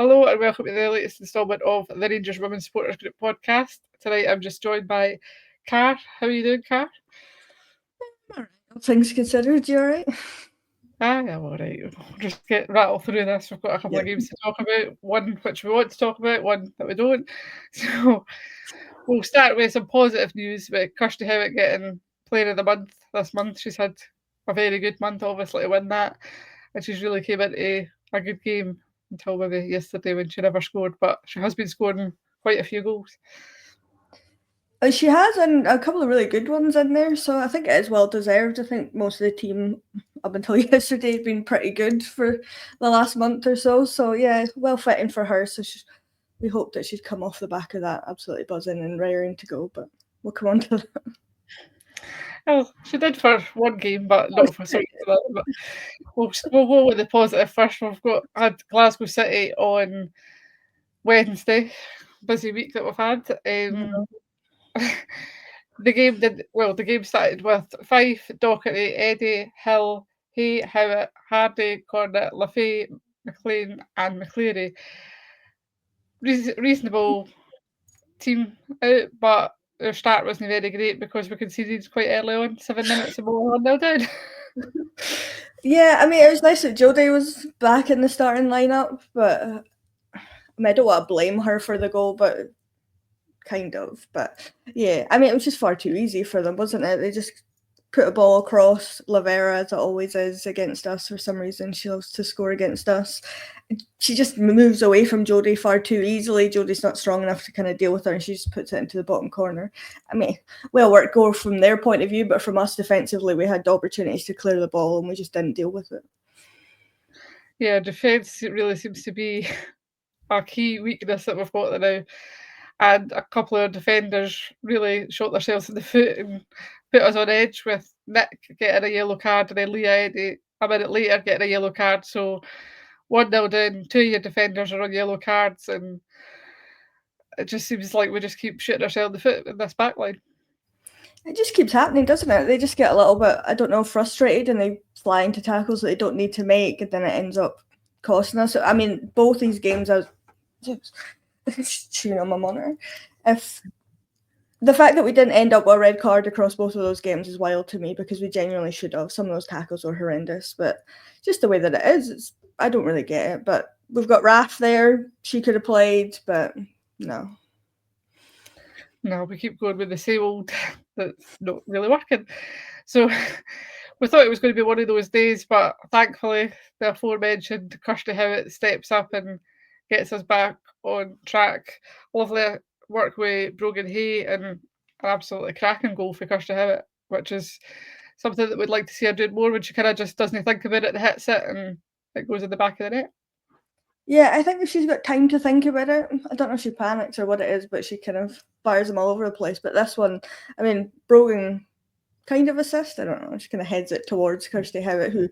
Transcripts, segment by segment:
Hello and welcome to the latest instalment of the Rangers Women's Supporters Group podcast. Tonight I'm just joined by Car. How are you doing, Car? All right. All things considered, you alright? I'm alright. We'll just get rattle through this. We've got a couple Yeah. of games to talk about, one which we want to talk about, one that we don't. So we'll start with some positive news with Kirsty Howitt getting Player of the Month this month. She's had a very good month, obviously, to win that. And she's really came into a good game until maybe yesterday when she never scored, but she has been scoring quite a few goals. She has a couple of really good ones in there, so I think it is well deserved. I think most of the team up until yesterday has been pretty good for the last month or so. So yeah, well fitting for her. So we hope that she'd come off the back of that absolutely buzzing and raring to go. But we'll come on to that. Well, she did for one game, but not for so much. But we'll go with the positive first. We've got had Glasgow City on Wednesday. Busy week that we've had. The game did well. The game started with Fife, Docherty, Eddie, Hill, Hay, Howitt, Hardy, Cornet, Lafay, McLean, and McCleary. Reasonable team out, but their start wasn't very great because we conceded quite early on, 7 minutes and we were 1-0 down. Yeah, I mean, it was nice that Jodie was back in the starting lineup, but I mean, I don't want to blame her for the goal, but kind of. But yeah, I mean, it was just far too easy for them, wasn't it? They just put a ball across Lavera, as it always is against us. For some reason, she loves to score against us. She just moves away from Jodie far too easily. Jodie's not strong enough to kind of deal with her, and she just puts it into the bottom corner. I mean, well worked goal from their point of view, but from us defensively, we had opportunities to clear the ball, and we just didn't deal with it. Yeah, defence really seems to be a key weakness that we've got now. And a couple of defenders really shot themselves in the foot and put us on edge with Nick getting a yellow card and then Leah Eddy a minute later getting a yellow card. So 1-0 down, two of your defenders are on yellow cards, and it just seems like we just keep shooting ourselves in the foot in this backline. It just keeps happening, doesn't it? They just get a little bit, I don't know, frustrated, and they fly into tackles that they don't need to make, and then it ends up costing us. I mean, both these games, I was chewing on my monitor. If the fact that we didn't end up with a red card across both of those games is wild to me, because we genuinely should have. Some of those tackles were horrendous, but just the way that it is, I don't really get it. But we've got Raf there. She could have played, but no. No, we keep going with the same old that's not really working. So we thought it was going to be one of those days, but thankfully the aforementioned Kirsty Howitt steps up and gets us back on track. Lovely work with Brogan Hay and an absolutely cracking goal for Kirsty Howitt, which is something that we'd like to see her doing more when she kind of just doesn't think about it and hits it and it goes in the back of the net. Yeah, I think if she's got time to think about it, I don't know if she panics or what it is, but she kind of fires them all over the place. But this one, I mean, Brogan kind of assist. I don't know. She kind of heads it towards Kirsty Howitt, who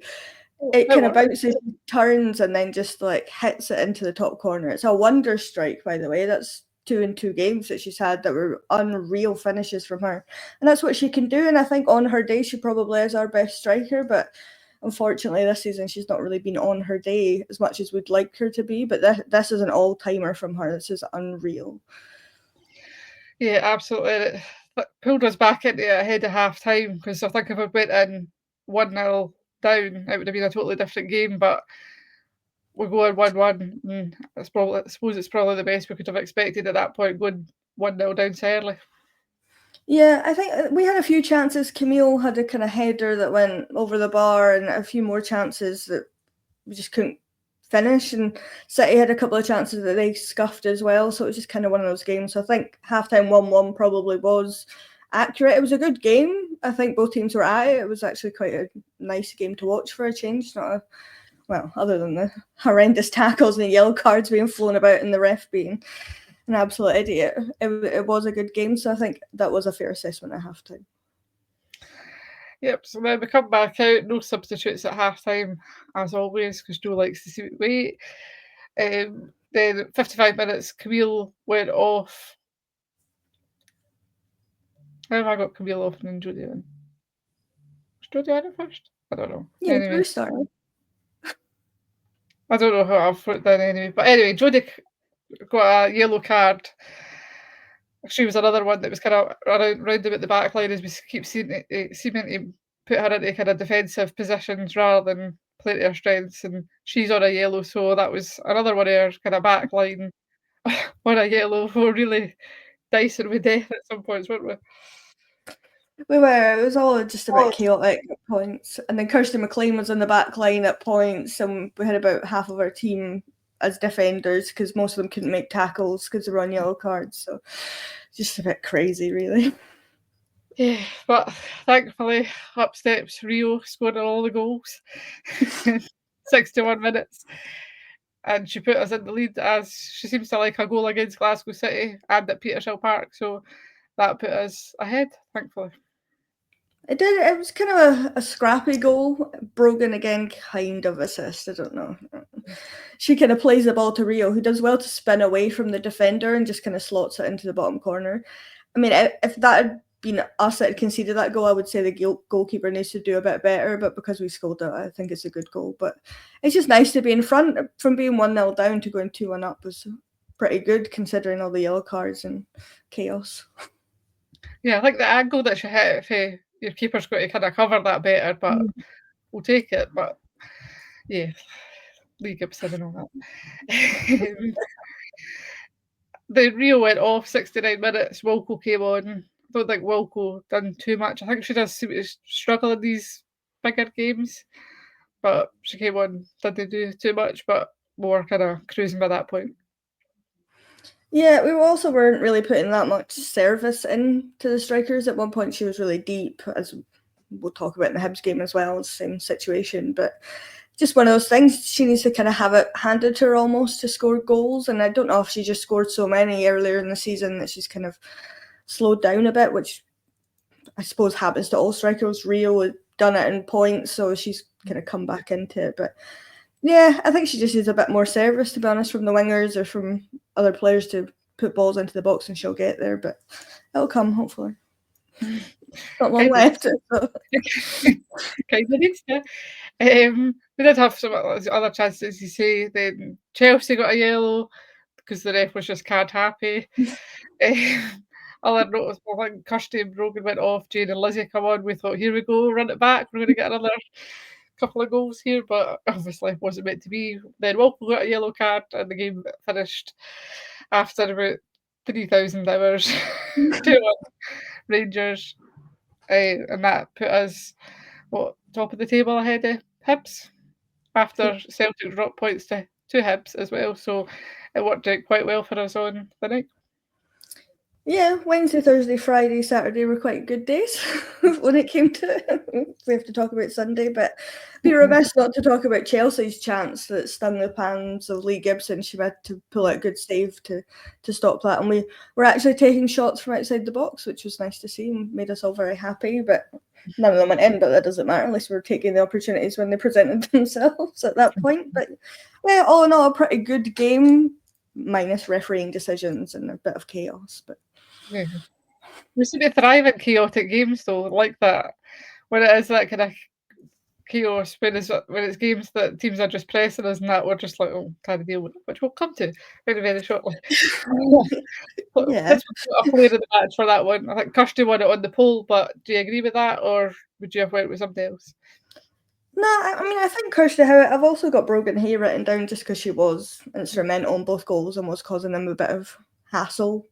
it It kind of worked. bounces, turns, and then just like hits it into the top corner. It's a wonder strike, by the way. That's 2 in 2 games that she's had that were unreal finishes from her, and that's what she can do. And I think on her day, she probably is our best striker, but unfortunately this season she's not really been on her day as much as we'd like her to be. But this is an all-timer from her. This is unreal. Yeah, absolutely. It pulled us back into it ahead of half time because I think if we went in 1-0 down, it would have been a totally different game. But we're going 1-1, and I suppose it's probably the best we could have expected at that point, going 1-0 down so early. Yeah, I think we had a few chances. Camille had a kind of header that went over the bar, and a few more chances that we just couldn't finish. And City had a couple of chances that they scuffed as well. So it was just kind of one of those games. So I think halftime 1-1 probably was accurate. It was a good game. I think both teams were at it. It was actually quite a nice game to watch for a change. Not a, well, other than the horrendous tackles and the yellow cards being flown about and the ref being an absolute idiot. It was a good game. So I think that was a fair assessment at halftime. Yep, so then we come back out, no substitutes at half time, as always, because Joe likes to see it wait. Then 55 minutes, Camille went off. How have I got Camille off and then Jodie in? Was Jodie in it first? I don't know. Yeah, Anyway, Drew started. I don't know how I've put it down anyway. But anyway, Jodie got a yellow card. She was another one that was kind of round about the back line as we keep seeming to put her into kind of defensive positions rather than play to her strengths. And she's on a yellow, so that was another one of her kind of back line on a yellow. We were really dicing with death at some points, weren't we? We were. It was all just a bit chaotic at points. And then Kirsty McLean was on the back line at points, and we had about half of our team as defenders because most of them couldn't make tackles because they were on yellow cards. So just a bit crazy, really. Yeah, but thankfully, up steps Rio, scoring all the goals in 61 minutes. And she put us in the lead as she seems to like a goal against Glasgow City and at Petershill Park. So that put us ahead, thankfully. It did. It was kind of a scrappy goal. Brogan again, kind of assist. I don't know. She kind of plays the ball to Rio, who does well to spin away from the defender and just kind of slots it into the bottom corner. I mean, if that had been us that had conceded that goal, I would say the goalkeeper needs to do a bit better. But because we scored it, I think it's a good goal. But it's just nice to be in front. From being 1-0 down to going 2-1 up was pretty good considering all the yellow cards and chaos. Yeah, I think the angle that she hit, if your keeper's got to kind of cover that better, but we'll take it. But yeah, Lee Gibson and all that. The Rio went off 69 minutes. Wilco came on. I don't think Wilco done too much. I think she does seem to struggle in these bigger games, but she came on, didn't do too much, but we were kind of cruising by that point. Yeah, we also weren't really putting that much service into the strikers. At one point, she was really deep, as we'll talk about in the Hibs game as well, same situation. But just one of those things, she needs to kind of have it handed to her almost to score goals. And I don't know if she just scored so many earlier in the season that she's kind of slowed down a bit, which I suppose happens to all strikers. Rio had done it in points, so she's kind of come back into it. But yeah, I think she just needs a bit more service, to be honest, from the wingers or from other players to put balls into the box and she'll get there. But it'll come, hopefully. Not long left. So. Kind of needs to. We did have some other chances, you say. Then Chelsea got a yellow because the ref was just card happy. Other noticeable thing, Kirsty and Brogan went off, Jane and Lizzie come on. We thought, here we go, run it back. We're going to get another couple of goals here, but obviously it wasn't meant to be. Then Wilco got a yellow card and the game finished after about 3,000 hours. 2-1 Rangers. And that put us, top of the table ahead of Hibs after Celtic dropped points to Hibs as well. So it worked out quite well for us on the night. Yeah, Wednesday, Thursday, Friday, Saturday were quite good days when it came to it. We have to talk about Sunday, but be remiss not to talk about Chelsea's chance that stung the pans of Lee Gibson. She had to pull out a good save to stop that. And we were actually taking shots from outside the box, which was nice to see and made us all very happy. But none of them went in, but that doesn't matter. At least we were taking the opportunities when they presented themselves at that point. But yeah, all in all, a pretty good game, minus refereeing decisions and a bit of chaos. But Yeah. We seem to thrive in chaotic games, though, like that. When it is that kind of chaos, when it's games that teams are just pressing us and that, we're just like, oh, trying to deal with it, which we'll come to very, very shortly. yeah. This was a player of the match for that one. I think Kirsty won it on the poll, but do you agree with that, or would you have went with somebody else? No, I mean, I think Kirsty Howitt, I've also got Brogan Hay written down just because she was instrumental in both goals and was causing them a bit of hassle.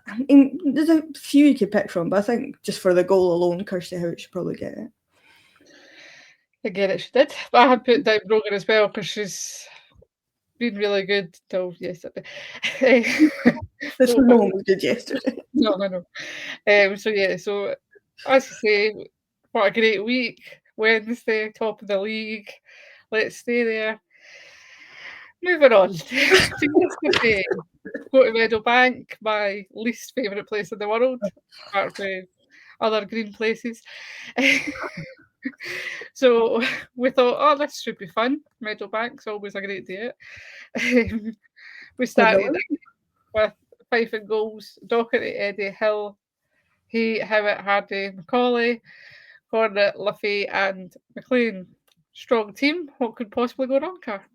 I mean, there's a few you could pick from, but I think just for the goal alone, Kirsty Howitt should probably get it. Again, it she did, but I had put down Brogan as well because she's been really good till yesterday. This was no one was good yesterday. No, I know. So yeah, so as you say, what a great week. Wednesday, top of the league. Let's stay there. Moving on to yesterday. Go to Meadowbank, my least favourite place in the world, apart from other green places. So we thought, oh, this should be fun. Meadowbank's always a great day. We started with Fife and goals, Docherty, Eddie, Hill, Hay, Howitt, Hardy, Macaulay, Cornet, Liffey, and McLean. Strong team. What could possibly go wrong, Car?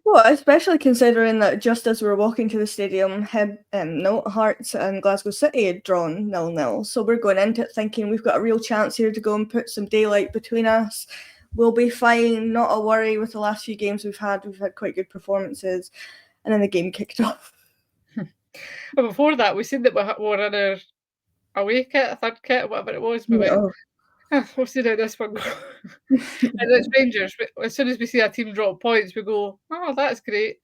Well, especially considering that just as we were walking to the stadium, Hearts and Glasgow City had drawn 0-0. So we're going into it thinking we've got a real chance here to go and put some daylight between us. We'll be fine, not a worry with the last few games we've had. We've had quite good performances. And then the game kicked off. But before that, we seen that we were in our away kit, a third kit, whatever it was. We went, we'll see how this one goes. And it's Rangers. As soon as we see a team drop points, we go, oh, that's great.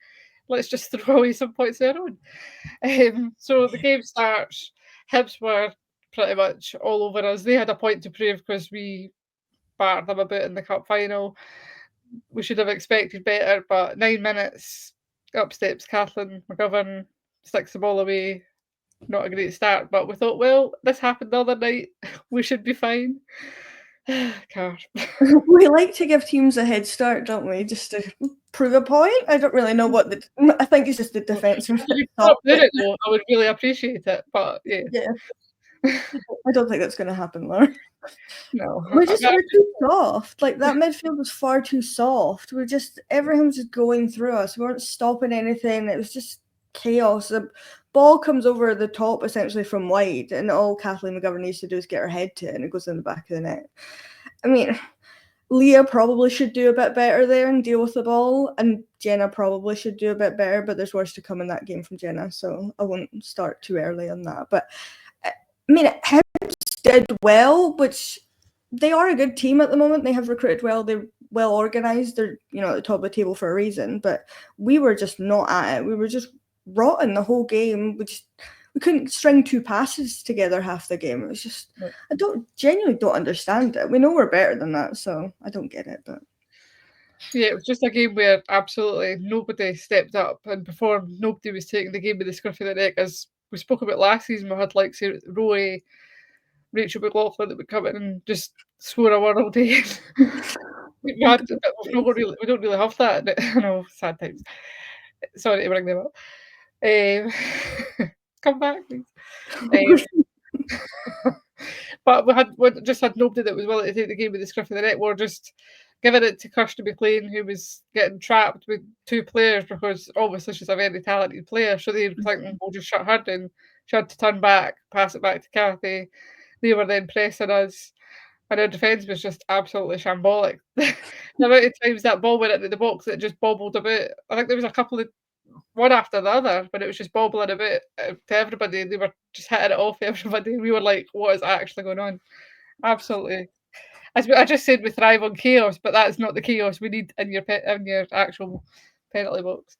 Let's just throw away some points of our own. So the game starts. Hibs were pretty much all over us. They had a point to prove because we battered them about in the cup final. We should have expected better, but 9 minutes, up steps Kathleen McGovern, sticks the ball away. Not a great start, but we thought, well, this happened the other night. We should be fine. Car. We like to give teams a head start, don't we? Just to prove a point. I don't really know what I think it's just the defensive. If you stop doing it though, I would really appreciate it. But yeah. I don't think that's going to happen, Laura. No. We're too soft. Like, that midfield was far too soft. Everyone was just going through us. We weren't stopping anything. It was just chaos. The ball comes over the top essentially from wide, and all Kathleen McGovern needs to do is get her head to it, and it goes in the back of the net. I mean, Leah probably should do a bit better there and deal with the ball, and Jenna probably should do a bit better, but there's worse to come in that game from Jenna, so I won't start too early on that. But I mean, Hibs did well, which they are a good team at the moment. They have recruited well. They're well organised. They're, at the top of the table for a reason. But we were just not at it. We were just rotten the whole game. We couldn't string two passes together half the game. It was just, I genuinely don't understand it. We know we're better than that, so I don't get it. But yeah, it was just a game where absolutely nobody stepped up and performed. Nobody was taking the game with the scruff of the neck. As we spoke about last season, we had like say Roy, Rachel McLaughlin that would come in and just score a world day. we don't really have that. I know, sad times. Sorry to bring them up. Come back, please. But we just had nobody that was willing to take the game with the scruff of the neck. We're just giving it to Kirsty McLean, who was getting trapped with two players because obviously she's a very talented player. So they were thinking, we'll just shut her down. She had to turn back, pass it back to Kathy. They were then pressing us. And our defence was just absolutely shambolic. The amount of times that ball went into the box, it just bobbled about. I think there was a couple of one after the other, but it was just bobbling about to everybody. They were just hitting it off everybody. We were like, what is actually going on? Absolutely. As I just said, we thrive on chaos, but that's not the chaos we need in your actual penalty box.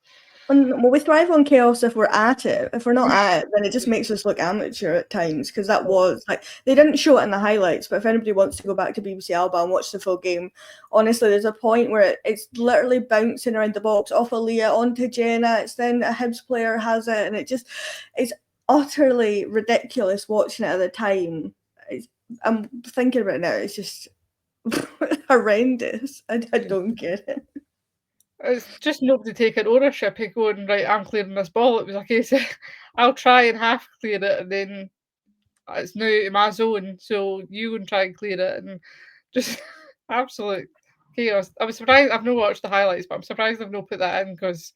Well, we thrive on chaos if we're at it. If we're not at it, then it just makes us look amateur at times, because that was like, they didn't show it in the highlights, but if anybody wants to go back to BBC Alba and watch the full game, honestly, there's a point where it's literally bouncing around the box off of Leah onto Jenna. It's then a Hibs player has it, and it's utterly ridiculous watching it at the time. I'm thinking about it now, it's just horrendous. I don't get it. It's just nobody taking ownership and going, right, I'm clearing this ball. It was a case of, I'll try and half clear it, and then it's now in my zone, so you can try and clear it, and just absolute chaos. I was surprised, I've not watched the highlights, but I'm surprised I've not put that in, because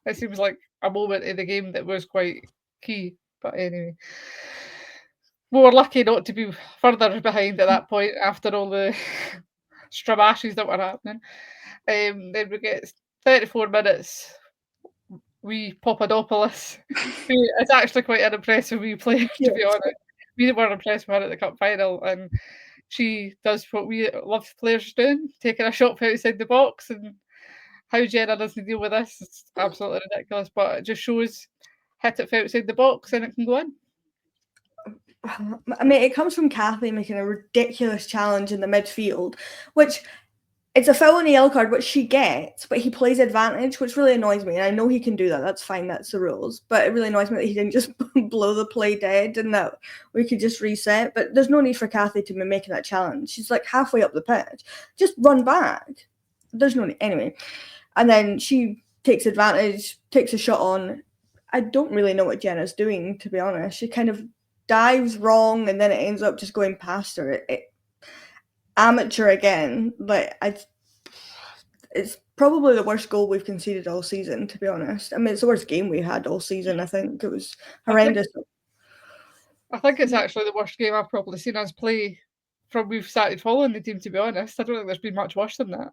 it seems like a moment in the game that was quite key. But anyway, we were lucky not to be further behind at that point after all the strabashes that were happening. Then we get 34 minutes. We Papadopoulos, who is actually quite an impressive wee player, to be honest. We were impressed with her at the cup final, and she does what we love players doing, taking a shot from outside the box. And how Jenna doesn't deal with this is absolutely ridiculous, but it just shows hit it from outside the box and it can go in. I mean, it comes from Kathy making a ridiculous challenge in the midfield, which it's a foul and a yellow card, which she gets, but he plays advantage, which really annoys me. And I know he can do that. That's fine. That's the rules. But it really annoys me that he didn't just blow the play dead and that we could just reset. But there's no need for Kathy to be making that challenge. She's like halfway up the pitch. Just run back. There's no need. Anyway. And then she takes advantage, takes a shot on. I don't really know what Jenna's doing, to be honest. She kind of dives wrong and then it ends up just going past her. Amateur again, but it's probably the worst goal we've conceded all season, to be honest. I mean, it's the worst game we had all season, I think. It was horrendous. I think it's actually the worst game I've probably seen us play from we've started following the team, to be honest. I don't think there's been much worse than that.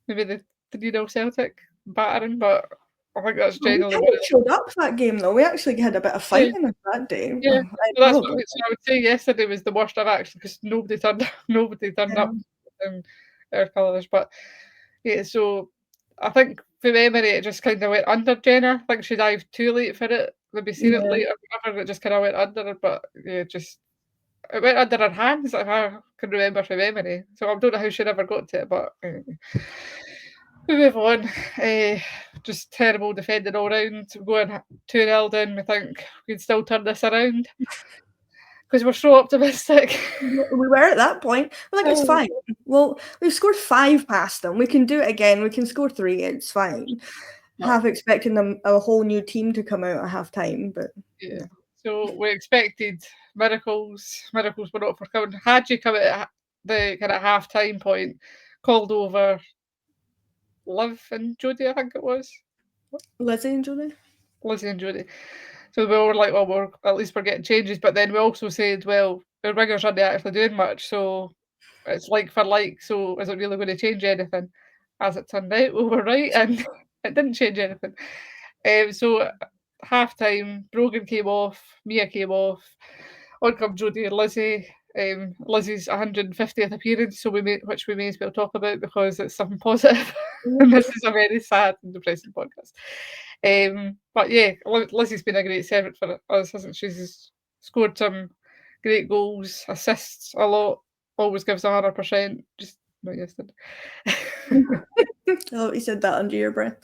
Maybe the 3-0 Celtic battering, but I think that's We generally kind what of showed up that game, though. We actually had a bit of Yeah. fighting that day. Yeah, I so that's what probably. so I would say yesterday was the worst I've actually because nobody turned up in our colours. But yeah, so I think for memory it just kind of went under Jenna. I think she dived too late for it. Maybe seen it Yeah. later, whatever. It just kind of went under her. But yeah, just it went under her hands. If I can remember from memory. So I don't know how she never got to it, but anyway. We move on. Just terrible defending all round. We're going 2-0 down. We think we can still turn this around because we're so optimistic. We were at that point. We're like, it's fine. Well, we've scored 5 past them. We can do it again. We can score 3. It's fine. Half expecting them a whole new team to come out at half time, but Yeah. So we expected miracles. Miracles were not forthcoming. Had you come at the kind of half time point, called over Liv and Jodie, I think it was. Lizzie and Julie. Lizzie and Jodie. So we were like, well, at least we're getting changes. But then we also said, well, our wingers aren't actually doing much, so it's like for like. So is it really going to change anything? As it turned out, we were right, and it didn't change anything. So half time, Brogan came off, Mia came off. On come Jodie and Lizzie. Lizzie's 150th appearance, so which we may as well talk about because it's something positive. And this is a very sad and depressing podcast. But yeah, Lizzie's been a great servant for us, hasn't she? She's scored some great goals, assists a lot, always gives 100%. Just not yesterday. Oh, you said that under your breath.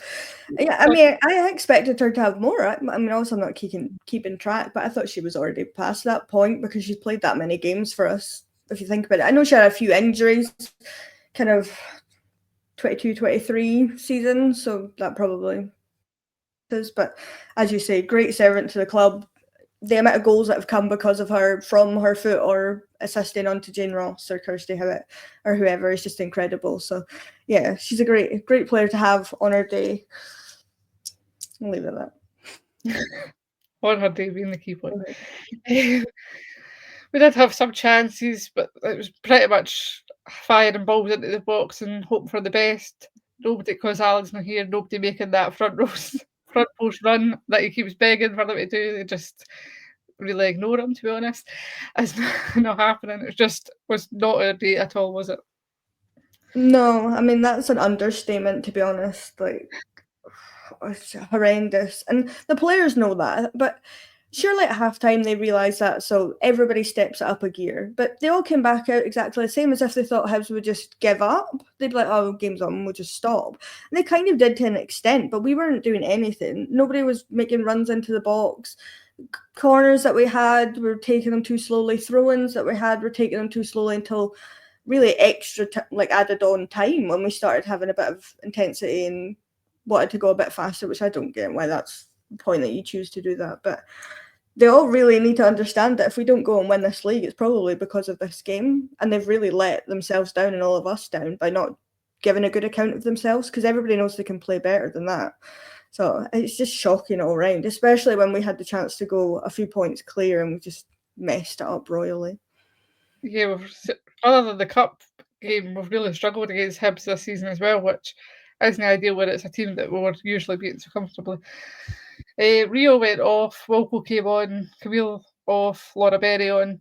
Yeah, I mean, I expected her to have more. I mean, also I'm not keeping track, but I thought she was already past that point because she's played that many games for us. If you think about it, I know she had a few injuries, kind of 22-23 season, so that probably is. But as you say, great servant to the club. The amount of goals that have come because of her from her foot or assisting onto Jane Ross or Kirsty Howitt or whoever is just incredible. So yeah, she's a great player to have on her day. I'll leave it at that. On her day being the key point. We did have some chances, but it was pretty much firing balls into the box and hoping for the best. Nobody, because Alan's not here, nobody making that front post run that he keeps begging for them to do. They just really ignore him, to be honest. It's not happening. It just was not our day at all, was it? No, I mean that's an understatement, to be honest. Like, it's horrendous, and the players know that. But surely at halftime they realised that, so everybody steps it up a gear. But they all came back out exactly the same, as if they thought Hibs would just give up. They'd be like, "Oh, game's on, we'll just stop." And they kind of did to an extent, but we weren't doing anything. Nobody was making runs into the box. Corners that we had were taking them too slowly. Throw-ins that we had were taking them too slowly until really extra added on time when we started having a bit of intensity and wanted to go a bit faster, which I don't get why that's the point that you choose to do that. But they all really need to understand that if we don't go and win this league, it's probably because of this game. And they've really let themselves down and all of us down by not giving a good account of themselves, because everybody knows they can play better than that. So it's just shocking all round, especially when we had the chance to go a few points clear and we just messed it up royally. Yeah, other than the cup game, we've really struggled against Hibs this season as well, which isn't ideal when it's a team that we were usually beating so comfortably. Rio went off, Wilco came on, Camille off, Laura Berry on.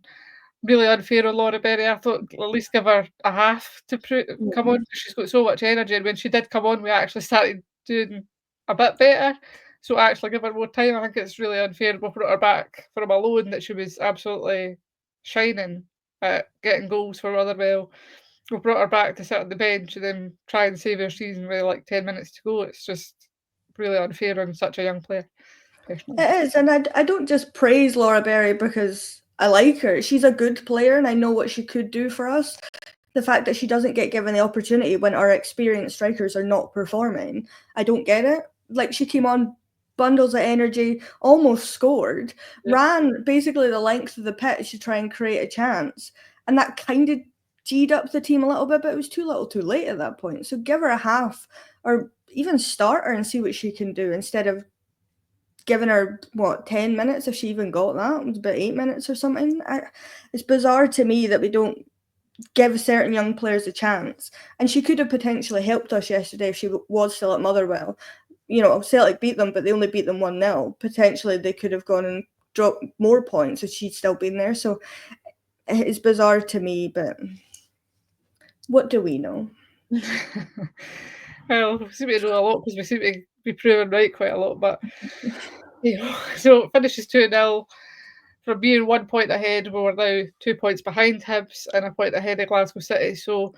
Really unfair on Laura Berry. I thought at least give her a half to come on because she's got so much energy. And when she did come on, we actually started doing a bit better. So actually give her more time. I think it's really unfair. We brought her back from a loan that she was absolutely shining at getting goals for Rotherwell. We brought her back to sit on the bench and then try and save her season with like 10 minutes to go. It's just really unfair on such a young player. Personally. It is, and I don't just praise Laura Berry because I like her. She's a good player and I know what she could do for us. The fact that she doesn't get given the opportunity when our experienced strikers are not performing, I don't get it. Like, she came on, bundles of energy, almost scored, ran basically the length of the pitch to try and create a chance, and that kind of G'd up the team a little bit, but it was too little too late at that point. So give her a half or even start her and see what she can do instead of giving her, 10 minutes if she even got that. It was about 8 minutes or something. It's bizarre to me that we don't give certain young players a chance. And she could have potentially helped us yesterday if she was still at Motherwell. Celtic beat them, but they only beat them 1-0. Potentially they could have gone and dropped more points if she'd still been there. So it's bizarre to me, but what do we know? Well, we seem to know a lot because we seem to be proven right quite a lot, but so it finishes 2-0. From being 1 point ahead, we were now 2 points behind Hibs and a point ahead of Glasgow City. So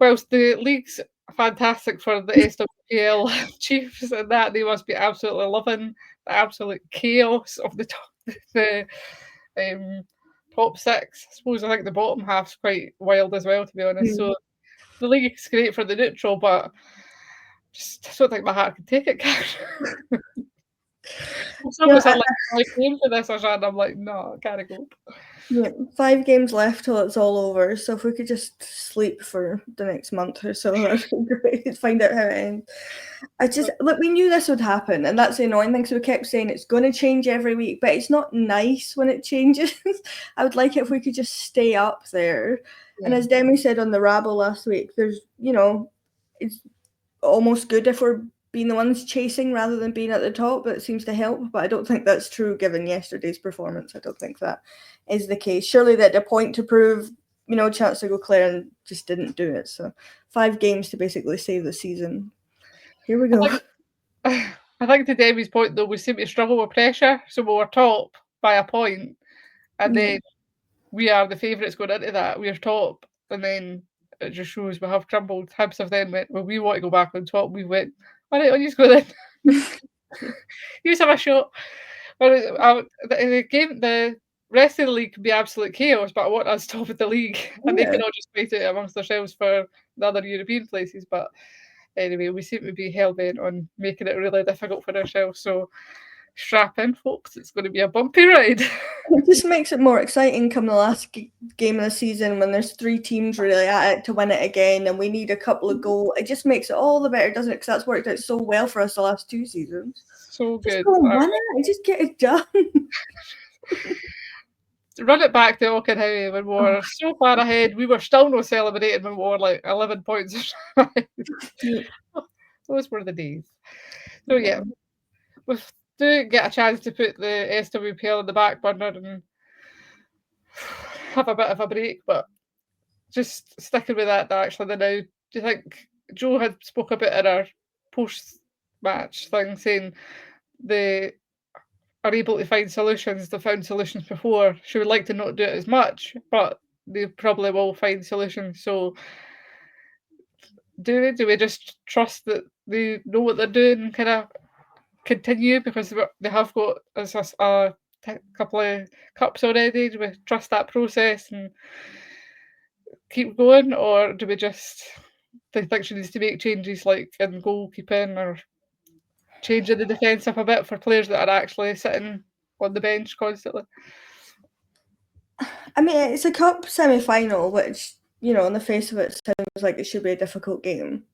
whilst the league's fantastic for the SWPL Chiefs and that, they must be absolutely loving the absolute chaos of the top six. I suppose I think the bottom half's quite wild as well, to be honest. So the league's great for the neutral, but just I don't think my heart can take it, Karen. Someone said like 5 games for this or something. I'm like, no, I can't go. Yeah, 5 games left till it's all over. So if we could just sleep for the next month or so, that'd be great. Find out how it ends. Look, we knew this would happen, and that's the annoying thing. So we kept saying it's going to change every week, but it's not nice when it changes. I would like it if we could just stay up there. Yeah. And as Demi said on the Rabble last week, there's, it's almost good if we're being the ones chasing rather than being at the top. That seems to help, but I don't think that's true given yesterday's performance. I don't think that is the case. Surely they had a point to prove, chance to go clear and just didn't do it. So 5 games to basically save the season. Here we go. I think to Debbie's point though, we seem to struggle with pressure. So we were top by a point, and then we are the favourites going into that. We're top, and then it just shows we have crumbled. Hibs have then went, well, we want to go back on top. We went, all right, I'll just go then. You have a shot. Well, the rest of the league can be absolute chaos, but I want us top of the league, and they can all just fight it amongst themselves for the other European places. But anyway, we seem to be hell bent on making it really difficult for ourselves. So strap in, folks. It's going to be a bumpy ride. It just makes it more exciting come the last game of the season when there's 3 teams really at it to win it again, and we need a couple of goals. It just makes it all the better, doesn't it? Because that's worked out so well for us the last 2 seasons. So good. Just go and win it. Just get it done. Run it back to Auchenhowie when we were so far ahead. We were still not celebrating when we were like 11 points. Those were the days. So yeah, we do get a chance to put the SWPL in the back burner and have a bit of a break, but just sticking with that actually now. Do you think Joe had spoke about in our post-match thing saying they are able to find solutions? They found solutions before. She would like to not do it as much, but they probably will find solutions. So do we just trust that they know what they're doing and kind of continue because they have got a couple of cups already? Do we trust that process and keep going, or do we just think she needs to make changes like in goalkeeping or changing the defence up a bit for players that are actually sitting on the bench constantly? I mean, it's a cup semi-final, which, on the face of it, sounds like it should be a difficult game.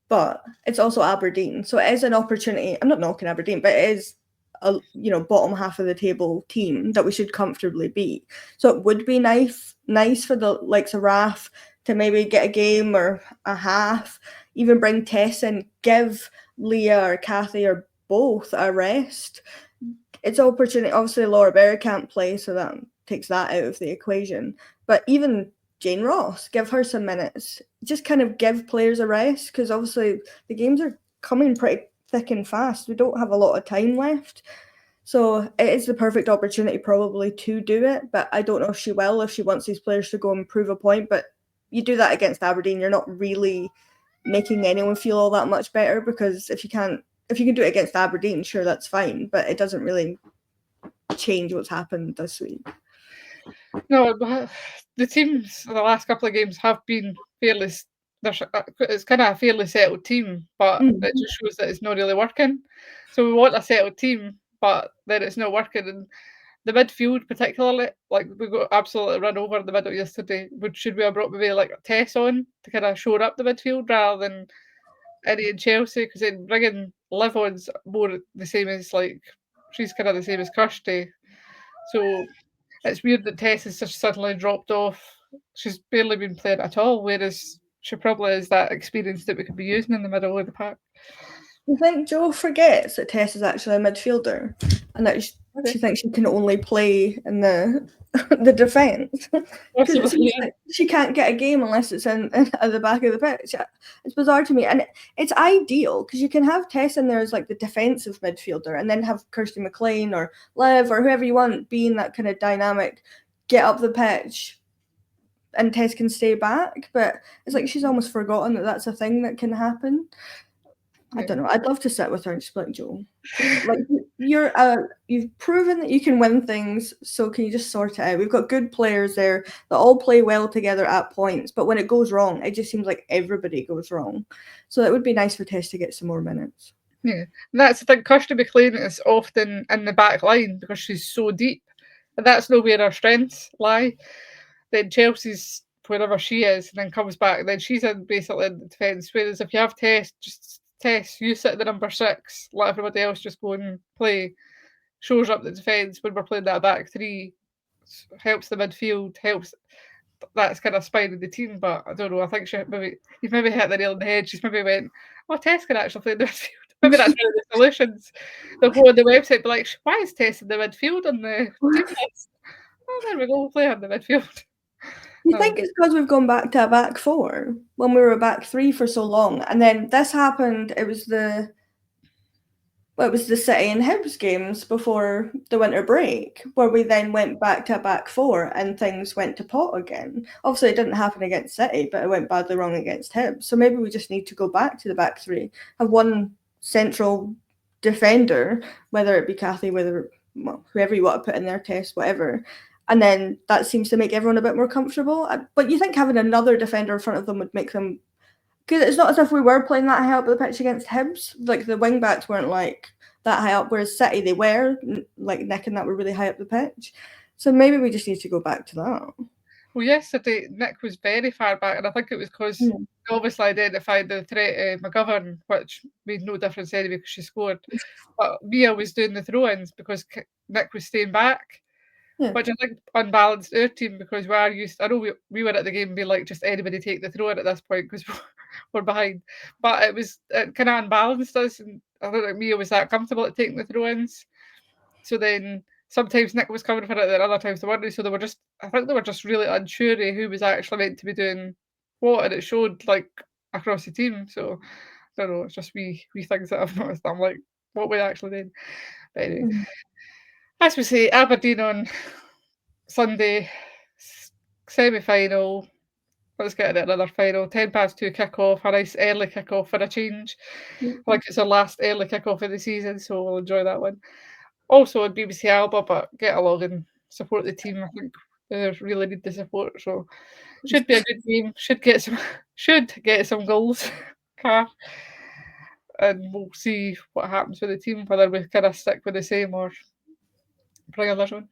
But it's also Aberdeen, so it is an opportunity. I'm not knocking Aberdeen, but it is a bottom half of the table team that we should comfortably beat. So it would be nice for the likes of Raf to maybe get a game or a half, even bring Tess in, give Leah or Kathy or both a rest. It's an opportunity. Obviously, Laura Berry can't play, so that takes that out of the equation. But even Jane Ross, give her some minutes. Just kind of give players a rest, because obviously the games are coming pretty thick and fast. We don't have a lot of time left. So it is the perfect opportunity probably to do it, but I don't know if she will, if she wants these players to go and prove a point. But you do that against Aberdeen, you're not really making anyone feel all that much better, because if you can do it against Aberdeen, sure, that's fine, but it doesn't really change what's happened this week. No, but the teams in the last couple of games have been fairly. It's kind of a fairly settled team, but it just shows that it's not really working. So we want a settled team, but then it's not working. And the midfield particularly, like we got absolutely run over in the middle yesterday. Should we have brought maybe like Tess on to kind of shore up the midfield rather than any in Chelsea? Because then bringing Liv on's more the same as like she's kind of the same as Kirsty. So it's weird that Tess has just suddenly dropped off. She's barely been playing at all, whereas she probably is that experience that we could be using in the middle of the pack. I think Joe forgets that Tess is actually a midfielder and that Okay. she thinks she can only play in the the defence because it seems like she can't get a game unless it's in at the back of the pitch. It's bizarre to me, and it's ideal because you can have Tess in there as like the defensive midfielder, and then have Kirsty McLean or Liv or whoever you want being that kind of dynamic, get up the pitch, and Tess can stay back. But it's like she's almost forgotten that that's a thing that can happen. I don't know. I'd love to sit with her and just be like, Joel, like you've proven that you can win things, so can you just sort it out? We've got good players there that all play well together at points, but when it goes wrong, it just seems like everybody goes wrong. So it would be nice for Tess to get some more minutes. Yeah, and that's the thing. Kirsty McLean is often in the back line because she's so deep, and that's not where her strengths lie. Then Chelsea's wherever she is, and then comes back, and then she's in basically in the defence. Whereas if you have Tess, just Tess, you sit at the number 6, let everybody else just go and play, shows up the defence when we're playing that back three, helps the midfield, helps. That's kind of spine of the team, but I don't know. I think you've maybe hit the nail on the head. She's maybe went, "Oh, Tess can actually play in the midfield." Maybe that's one of the solutions. They'll go on the website, be like, "Why is Tess in the midfield on the team list?" Oh, there we go. We'll play her in the midfield. You think it's because we've gone back to a back 4 when we were a back 3 for so long, and then this happened. It was the City and Hibs games before the winter break, where we then went back to a back 4 and things went to pot again. Obviously, it didn't happen against City, but it went badly wrong against Hibs. So maybe we just need to go back to the back 3, have one central defender, whether it be Kathy, whoever you want to put in their Test, whatever. And then that seems to make everyone a bit more comfortable. But you think having another defender in front of them would make them... Because it's not as if we were playing that high up the pitch against Hibs. Like, the wing-backs weren't, like, that high up, whereas City, they were, like, Nick and that were really high up the pitch. So maybe we just need to go back to that. Well, yesterday, Nick was very far back, and I think it was because he obviously identified the threat McGovern, which made no difference anyway because she scored. But Mia was doing the throw-ins because Nick was staying back. Yeah. Which I think unbalanced our team because we are used. I know we were at the game being like, just anybody take the throw in at this point because we're behind. But it kind of unbalanced us, and I don't think Mia was that comfortable at taking the throw ins. So then sometimes Nick was covering for it, then other times they weren't. So I think they were just really unsure of who was actually meant to be doing what, and it showed like across the team. So I don't know. It's just wee things that I've noticed. I'm like, what we actually did. But anyway. As we say, Aberdeen on Sunday, semi-final. Let's get into another final. 2:10 kick-off, a nice early kick-off for a change. Like it's our last early kick-off of the season, so we'll enjoy that one. Also on BBC Alba, but get along and support the team. I think they really need the support, so should be a good game. Should get some goals. And we'll see what happens with the team, whether we kind of stick with the same or bring others on.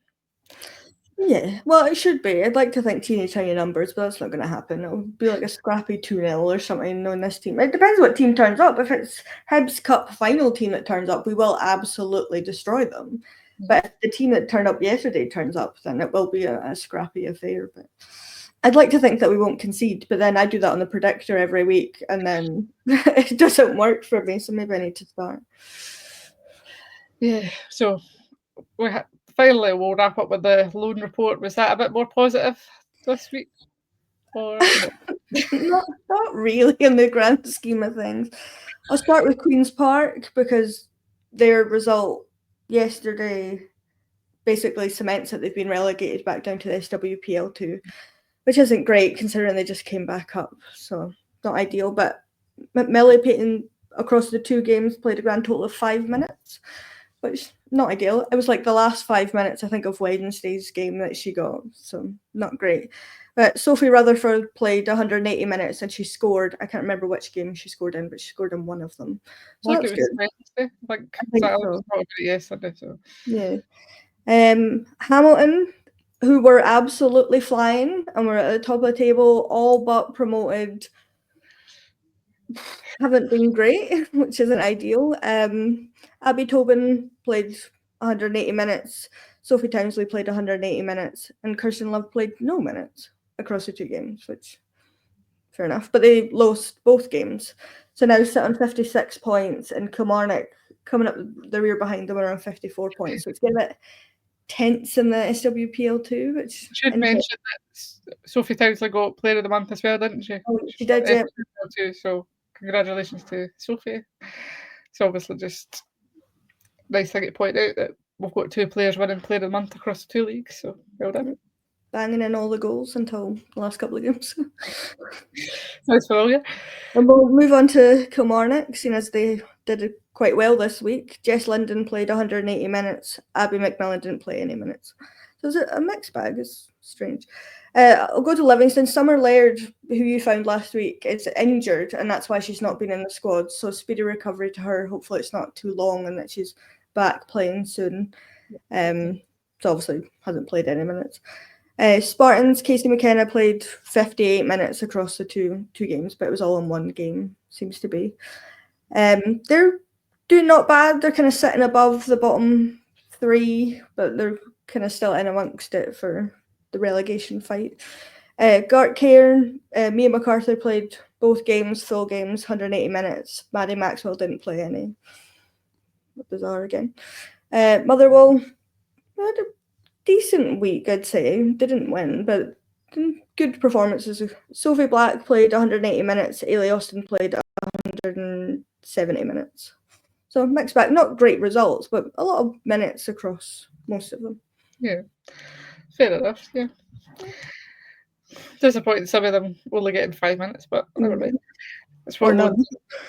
Yeah, well, it should be. I'd like to think teeny tiny numbers, but that's not going to happen. It'll be like a scrappy 2-0 or something knowing this team. It depends what team turns up. If it's Hibs Cup final team that turns up, we will absolutely destroy them. But if the team that turned up yesterday turns up, then it will be a scrappy affair. But I'd like to think that we won't concede, but then I do that on the predictor every week, and then it doesn't work for me, so maybe I need to start. Yeah, so finally we'll wrap up with the loan report. Was that a bit more positive this week? Or not really in the grand scheme of things. I'll start with Queen's Park because their result yesterday basically cements that they've been relegated back down to the SWPL2, which isn't great considering they just came back up, so not ideal. But Millie Payton across the 2 games played a grand total of 5 minutes, which not ideal. It was like the last 5 minutes, I think, of Wednesday's game that she got, so not great. But Sophie Rutherford played 180 minutes and she scored. I can't remember which game she scored in, but she scored in one of them. So like that's it was good. Wednesday. I think so. Yesterday. So Yeah. Hamilton, who were absolutely flying and were at the top of the table, all but promoted, haven't been great, which isn't ideal. Abby Tobin played 180 minutes, Sophie Townsley played 180 minutes, and Kirsten Love played no minutes across the two games, which fair enough. But they lost both games. So now sit on 56 points, and Kilmarnock coming up the rear behind them are on 54 points. So it's getting a bit tense in the SWPL2, which Should mention that Sophie Townsley got Player of the Month as well, didn't she? she did, yeah. Too, so congratulations to Sophie. It's obviously just nice to get pointed out that we've got two players winning Player of the Month across the two leagues, so well done. Banging in all the goals until the last couple of games. Sounds familiar. And we'll move on to Kilmarnock, seeing as they did quite well this week. Jess Linden played 180 minutes. Abby McMillan didn't play any minutes. So it's a mixed bag. It's strange. I'll go to Livingston. Summer Laird, who you found last week, is injured, and that's why she's not been in the squad. So speedy recovery to her. Hopefully it's not too long and that she's back playing soon. So obviously hasn't played any minutes. Spartans, Casey McKenna played 58 minutes across the two games, but it was all in one game, seems to be. They're doing not bad. They're kind of sitting above the bottom three, but they're kind of still in amongst it for the relegation fight. Gartcairn, Mia MacArthur played both games, full games, 180 minutes. Maddie Maxwell didn't play any. Bizarre again. Motherwell had a decent week, I'd say. Didn't win, but good performances. Sophie Black played 180 minutes. Ailey Austin played 170 minutes. So mixed bag. Not great results, but a lot of minutes across most of them. Yeah, fair enough, yeah. Disappointing some of them only getting 5 minutes, but never mind. It's Or none.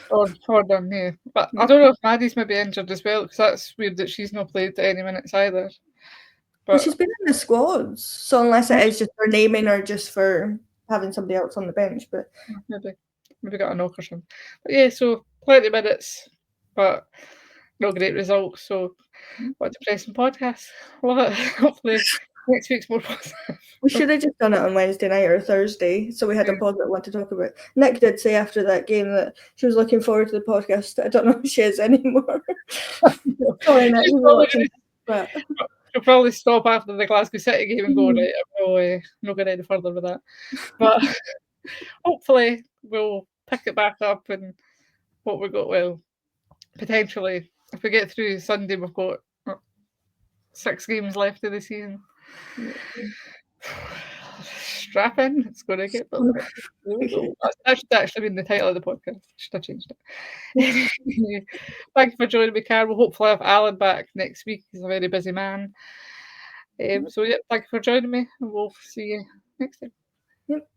Or none, yeah. But I don't know if Maddie's maybe injured as well, because that's weird that she's not played any minutes either. But well, she's been in the squads, so unless it is just for naming or just for having somebody else on the bench, but maybe got a knock or something. But yeah, so plenty of minutes, but no great results. So what a depressing podcast. Love it. Hopefully next week's more positive. We should have just done it on Wednesday night or Thursday, so we had a positive one to talk about. Nick did say after that game that she was looking forward to the podcast. I don't know if she is anymore. Sorry, Nick, but she'll probably stop after the Glasgow City game and go, right, I'm not going any further with that. But hopefully we'll pick it back up and what we've got, well, potentially, if we get through Sunday, we've got 6 games left of the season. Strap in, it's going to get better. That should actually been the title of the podcast. Should have changed it. Thank you for joining me, Carl. We'll hopefully have Alan back next week. He's a very busy man. So yeah, thank you for joining me, and we'll see you next time. Yep.